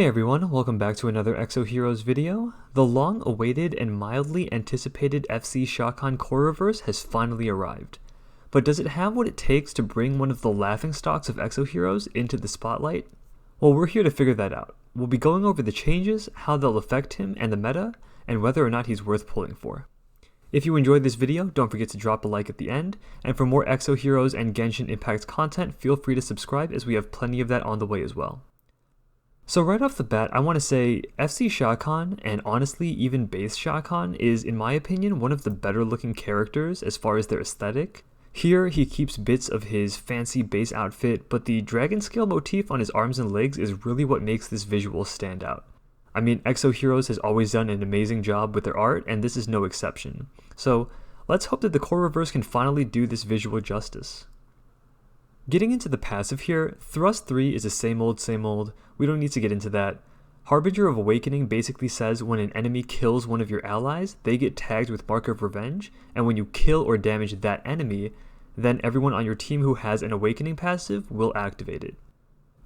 Hey everyone, welcome back to another Exo Heroes video. The long-awaited and mildly anticipated FC Xiakhan core reverse has finally arrived. But does it have what it takes to bring one of the laughingstocks of Exo Heroes into the spotlight? Well, we're here to figure that out. We'll be going over the changes, how they'll affect him and the meta, and whether or not he's worth pulling for. If you enjoyed this video, don't forget to drop a like at the end, and for more Exo Heroes and Genshin Impact content, feel free to subscribe as we have plenty of that on the way as well. So right off the bat, I want to say FC Xiakhan, and honestly even base Xiakhan, is in my opinion one of the better looking characters as far as their aesthetic. Here he keeps bits of his fancy base outfit, but the dragon scale motif on his arms and legs is really what makes this visual stand out. I mean, Exo Heroes has always done an amazing job with their art, and this is no exception. So let's hope that the core reverse can finally do this visual justice. Getting into the passive here, Thrust 3 is the same old, we don't need to get into that. Harbinger of Awakening basically says when an enemy kills one of your allies, they get tagged with Mark of Revenge, and when you kill or damage that enemy, then everyone on your team who has an Awakening passive will activate it.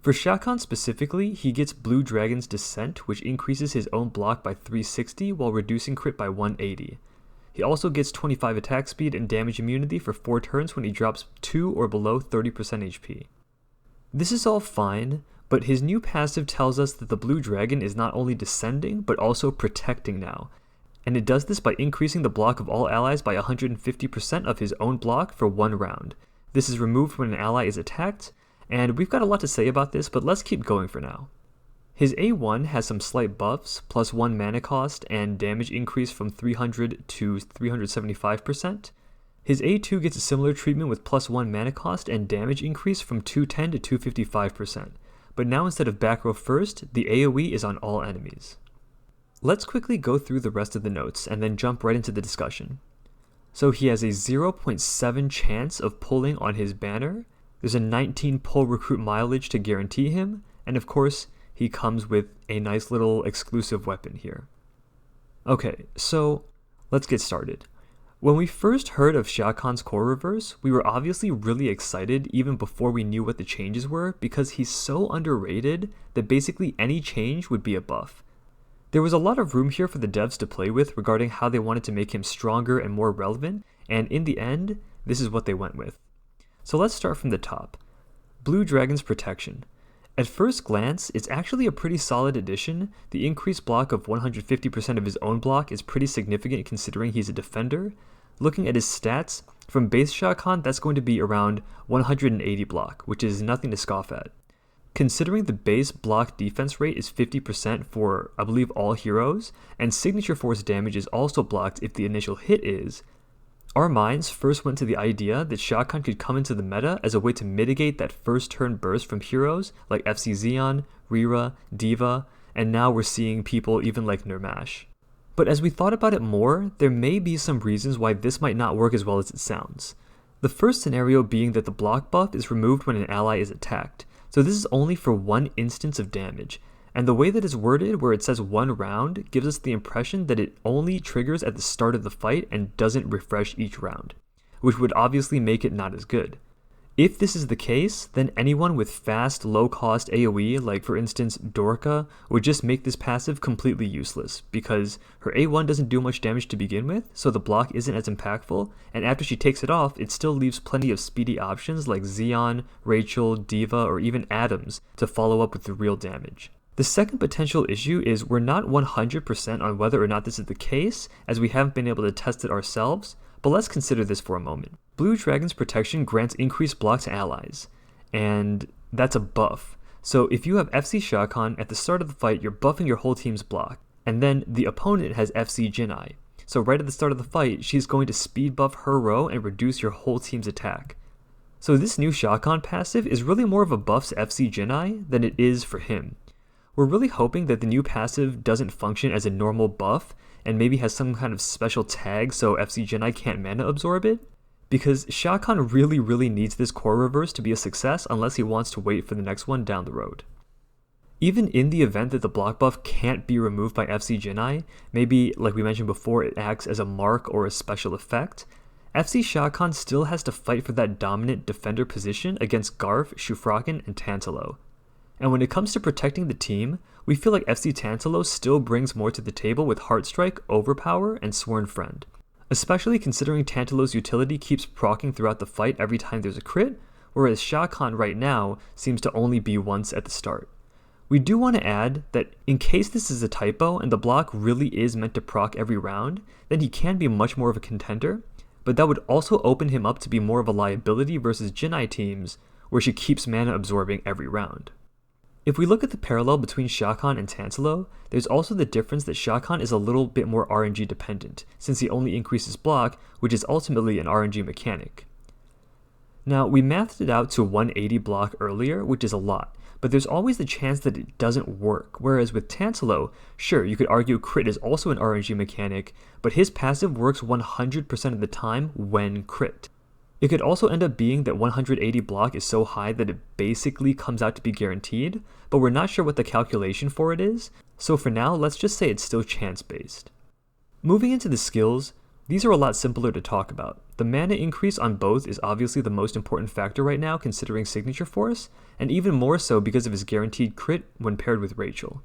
For Xiakhan specifically, he gets Blue Dragon's Descent, which increases his own block by 360 while reducing crit by 180. He also gets 25 attack speed and damage immunity for 4 turns when he drops 2 or below 30% HP. This is all fine, but his new passive tells us that the Blue Dragon is not only descending, but also protecting now. And it does this by increasing the block of all allies by 150% of his own block for 1 round. This is removed when an ally is attacked, and we've got a lot to say about this, but let's keep going for now. His A1 has some slight buffs, plus 1 mana cost and damage increase from 300 to 375%. His A2 gets a similar treatment with plus 1 mana cost and damage increase from 210 to 255%. But now instead of back row first, the AoE is on all enemies. Let's quickly go through the rest of the notes and then jump right into the discussion. So he has a 0.7 chance of pulling on his banner, there's a 19 pull recruit mileage to guarantee him, and of course, he comes with a nice little exclusive weapon here. Okay, so let's get started. When we first heard of Xiakhan's core reverse, we were obviously really excited even before we knew what the changes were because he's so underrated that basically any change would be a buff. There was a lot of room here for the devs to play with regarding how they wanted to make him stronger and more relevant, and in the end, this is what they went with. So let's start from the top. Blue Dragon's Protection. At first glance, it's actually a pretty solid addition. The increased block of 150% of his own block is pretty significant considering he's a defender. Looking at his stats, from base Xiakhan, that's going to be around 180 block, which is nothing to scoff at. Considering the base block defense rate is 50% for, I believe, all heroes, and signature force damage is also blocked if the initial hit is, our minds first went to the idea that Xiakhan could come into the meta as a way to mitigate that first turn burst from heroes like FC Xiakhan, Rira, Diva, and now we're seeing people even like Nurmash. But as we thought about it more, there may be some reasons why this might not work as well as it sounds. The first scenario being that the block buff is removed when an ally is attacked, so this is only for 1 instance of damage. And the way that it's worded, where it says 1 round, gives us the impression that it only triggers at the start of the fight and doesn't refresh each round, which would obviously make it not as good. If this is the case, then anyone with fast, low-cost AoE, like for instance Dorka, would just make this passive completely useless, because her A1 doesn't do much damage to begin with, so the block isn't as impactful, and after she takes it off, it still leaves plenty of speedy options like Xion, Rachel, Diva, or even Adams to follow up with the real damage. The second potential issue is we're not 100% on whether or not this is the case, as we haven't been able to test it ourselves, but let's consider this for a moment. Blue Dragon's Protection grants increased block to allies, and that's a buff. So if you have FC Xiakhan, at the start of the fight you're buffing your whole team's block, and then the opponent has FC Jinai. So right at the start of the fight, she's going to speed buff her row and reduce your whole team's attack. So this new Xiakhan passive is really more of a buff to FC Jinai than it is for him. We're really hoping that the new passive doesn't function as a normal buff and maybe has some kind of special tag so FC Jinai can't mana absorb it, because Xiakhan really needs this core reverse to be a success unless he wants to wait for the next one down the road. Even in the event that the block buff can't be removed by FC Jinai, maybe like we mentioned before it acts as a mark or a special effect, FC Xiakhan still has to fight for that dominant defender position against Garf, Shufraken, and Tantalo. And when it comes to protecting the team, we feel like FC Tantalos still brings more to the table with Heart Strike, Overpower, and Sworn Friend. Especially considering Tantalos' utility keeps proccing throughout the fight every time there's a crit, whereas Xiakhan right now seems to only be once at the start. We do want to add that in case this is a typo and the block really is meant to proc every round, then he can be much more of a contender, but that would also open him up to be more of a liability versus Jinai teams, where she keeps mana absorbing every round. If we look at the parallel between Xiakhan and Tantalo, there's also the difference that Xiakhan is a little bit more RNG dependent, since he only increases block, which is ultimately an RNG mechanic. Now, we mathed it out to 180 block earlier, which is a lot, but there's always the chance that it doesn't work, whereas with Tantalo, sure, you could argue crit is also an RNG mechanic, but his passive works 100% of the time when crit. It could also end up being that 180 block is so high that it basically comes out to be guaranteed, but we're not sure what the calculation for it is, so for now, let's just say it's still chance-based. Moving into the skills, these are a lot simpler to talk about. The mana increase on both is obviously the most important factor right now considering Signature Force, and even more so because of his guaranteed crit when paired with Rachel.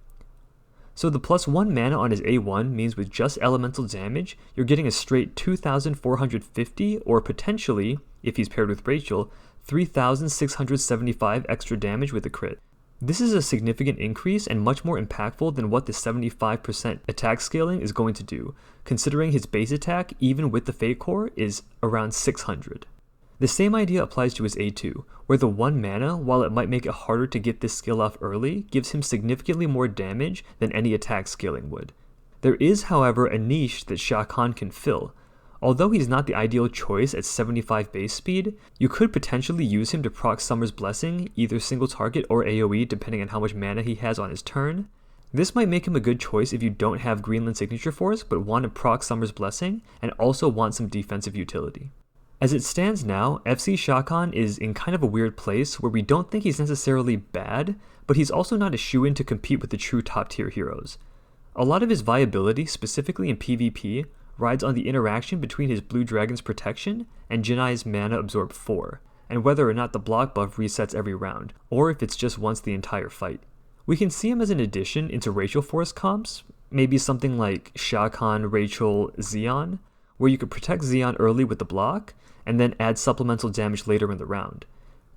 So the +1 mana on his A1 means with just elemental damage, you're getting a straight 2,450 or potentially, if he's paired with Rachel, 3,675 extra damage with a crit. This is a significant increase and much more impactful than what the 75% attack scaling is going to do, considering his base attack, even with the Fate Core, is around 600. The same idea applies to his A2, where the 1 mana, while it might make it harder to get this skill off early, gives him significantly more damage than any attack scaling would. There is, however, a niche that Xiakhan can fill. Although he's not the ideal choice at 75 base speed, you could potentially use him to proc Summer's Blessing, either single target or AoE depending on how much mana he has on his turn. This might make him a good choice if you don't have Greenland Signature Force but want to proc Summer's Blessing and also want some defensive utility. As it stands now, FC Xiakhan is in kind of a weird place where we don't think he's necessarily bad, but he's also not a shoo-in to compete with the true top tier heroes. A lot of his viability, specifically in PvP, rides on the interaction between his Blue Dragon's protection and Jinai's mana absorb 4, and whether or not the block buff resets every round, or if it's just once the entire fight. We can see him as an addition into Rachel Force comps, maybe something like Xiakhan, Rachel, Xeon, where you could protect Xeon early with the block, and then add supplemental damage later in the round.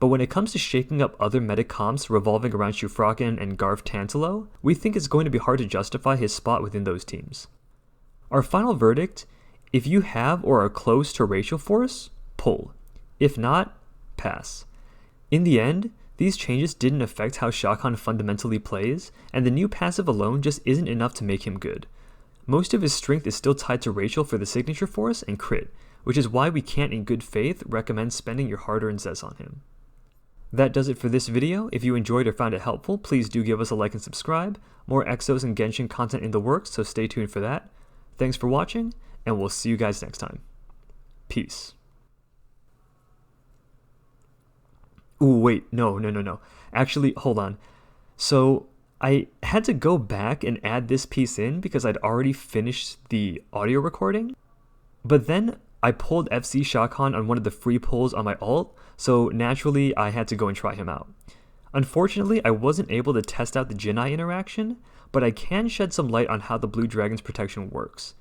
But when it comes to shaking up other meta comps revolving around Shufraken and Garf Tantalo, we think it's going to be hard to justify his spot within those teams. Our final verdict, if you have or are close to Rachel Force, pull. If not, pass. In the end, these changes didn't affect how Xiakhan fundamentally plays, and the new passive alone just isn't enough to make him good. Most of his strength is still tied to Rachel for the Signature Force and crit, which is why we can't in good faith recommend spending your hard-earned Zez on him. That does it for this video. If you enjoyed or found it helpful, please do give us a like and subscribe. More Exos and Genshin content in the works, so stay tuned for that. Thanks for watching, and we'll see you guys next time. Peace. Ooh, wait, no. Actually, hold on. So, I had to go back and add this piece in because I'd already finished the audio recording, but then I pulled FC Xiakhan on one of the free pulls on my alt, so naturally I had to go and try him out. Unfortunately, I wasn't able to test out the Jinai interaction, but I can shed some light on how the Blue Dragon's protection works.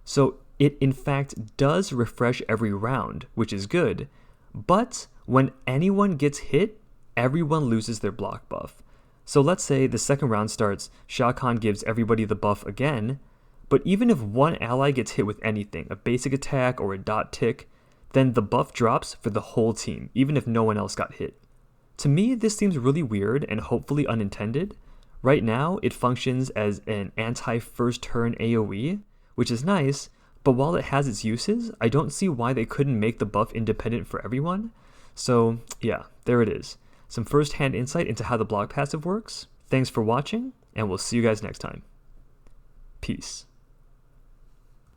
So it in fact does refresh every round, which is good, but when anyone gets hit, everyone loses their block buff. So let's say the second round starts, Xiakhan gives everybody the buff again, but even if one ally gets hit with anything, a basic attack or a dot tick, then the buff drops for the whole team, even if no one else got hit. To me, this seems really weird and hopefully unintended. Right now, it functions as an anti-first turn AoE, which is nice, but while it has its uses, I don't see why they couldn't make the buff independent for everyone. So yeah, there it is. Some first-hand insight into how the block passive works. Thanks for watching, and we'll see you guys next time. Peace.